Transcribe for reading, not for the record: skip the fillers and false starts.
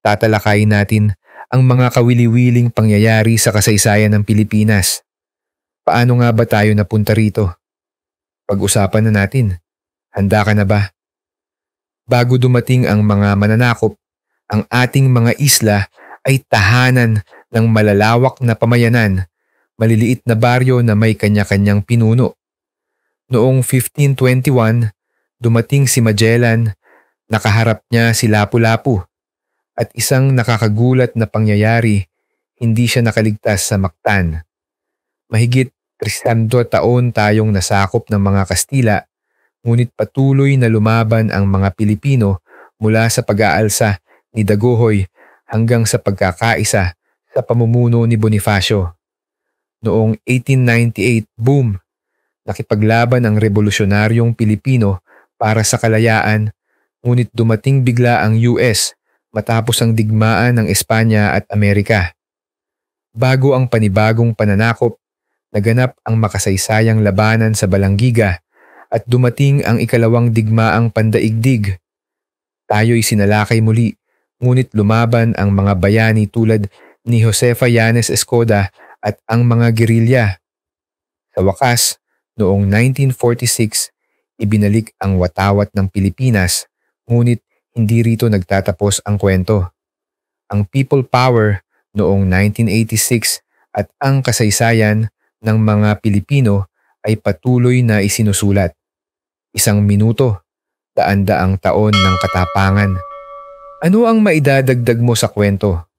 Tatalakayin natin ang mga kawili-wiling pangyayari sa kasaysayan ng Pilipinas. Paano nga ba tayo napunta rito? Pag-usapan na natin. Handa ka na ba? Bago dumating ang mga mananakop, ang ating mga isla ay tahanan ng malalawak na pamayanan, maliliit na baryo na may kanya-kanyang pinuno. Noong 1521, dumating si Magellan, nakaharap niya si Lapu-Lapu, at isang nakakagulat na pangyayari, hindi siya nakaligtas sa Mactan. Mahigit 300 taon tayong nasakop ng mga Kastila, ngunit patuloy na lumaban ang mga Pilipino mula sa pag-aalsa ni Dagohoy hanggang sa pagkakaisa sa pamumuno ni Bonifacio. Noong 1898, boom! Nakipaglaban ang revolusyonaryong Pilipino para sa kalayaan, ngunit dumating bigla ang US matapos ang digmaan ng Espanya at Amerika. Bago ang panibagong pananakop, naganap ang makasaysayang labanan sa Balangiga at dumating ang ikalawang digmaang pandaigdig. Tayo'y sinalakay muli, ngunit lumaban ang mga bayani tulad ni Josefa Yanes Escoda at ang mga gerilya. Sa wakas, noong 1946, ibinalik ang watawat ng Pilipinas, ngunit hindi rito nagtatapos ang kwento. Ang people power noong 1986 at ang kasaysayan ng mga Pilipino ay patuloy na isinusulat. 1 minuto, daan-daang taon ng katapangan. Ano ang maidadagdag mo sa kwento?